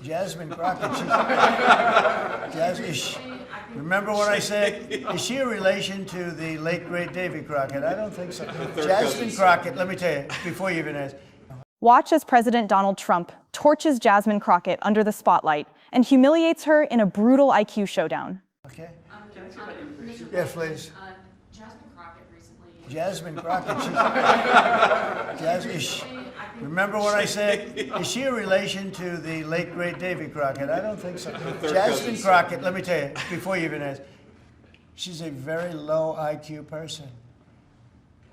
Jasmine Crockett. Remember what I said? Is she a relation to the late, great Davy Crockett? I don't think so. Jasmine Crockett, let me tell you, before you even ask. Watch as President Donald Trump torches Jasmine Crockett under the spotlight and humiliates her in a brutal IQ showdown. Okay. Yes, please. Jasmine Crockett recently. Jasmine Crockett. Remember what I said? Is she a relation to the late, great Davy Crockett? I don't think so. Jasmine Crockett, let me tell you, before you even ask, she's a very low IQ person.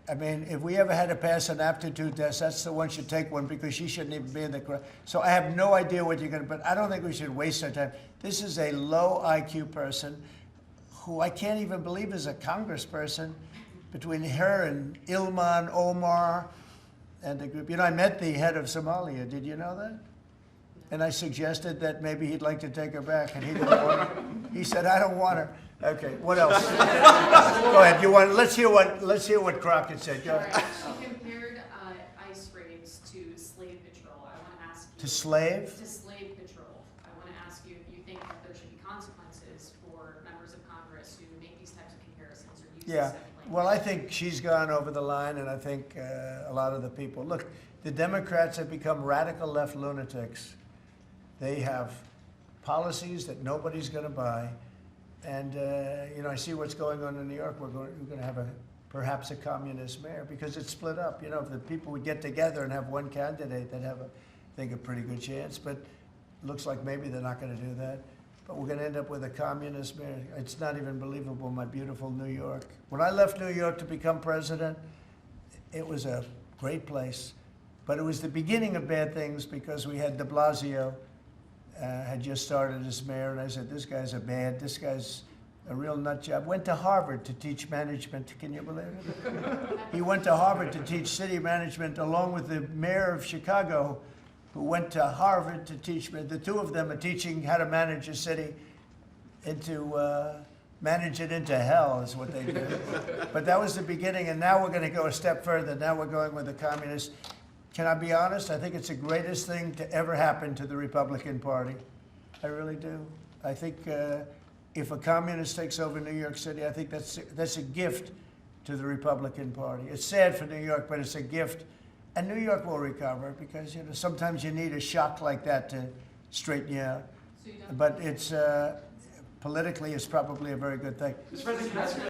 I mean, if we ever had to pass an aptitude test, that's the one should take one because she shouldn't even be in the crowd. So I have no idea what you're going to, but I don't think we should waste our time. This is a low IQ person who I can't even believe is a congressperson. Between her and Ilman Omar and the group. You know, I met the head of Somalia. Did you know that? And I suggested that maybe he'd like to take her back, and he didn't want her. He said, "I don't want her." Okay, what else? Go ahead. Let's hear what Crockett said. Go ahead. She compared ICE raids to slave patrol. I want to ask you. To slave? To slave patrol. I want to ask you if you think that there should be consequences for members of Congress who make these types of comparisons or use this type of language. Well, I think she's gone over the line, and I think a lot of the people. Look, the Democrats have become radical left lunatics. They have policies that nobody's going to buy. And, you know, I see what's going on in New York. We're going to have perhaps a communist mayor because it's split up. You know, if the people would get together and have one candidate, they'd have, I think, a pretty good chance. But it looks like maybe they're not going to do that. But we're going to end up with a communist mayor. It's not even believable, my beautiful New York. When I left New York to become president, it was a great place. But it was the beginning of bad things because we had de Blasio had just started as mayor. And I said, this guy's this guy's a real nut job. Went to Harvard to teach management. Can you believe it? He went to Harvard to teach city management along with the mayor of Chicago, who went to Harvard to teach. The two of them are teaching how to manage a city manage it into hell is what they do. But that was the beginning, and now we're going to go a step further. Now we're going with the communists. Can I be honest? I think it's the greatest thing to ever happen to the Republican Party. I really do. I think if a communist takes over New York City, I think that's a gift to the Republican Party. It's sad for New York, but it's a gift. And New York will recover because, you know, sometimes you need a shock like that to straighten you out. But it's politically, it's probably a very good thing.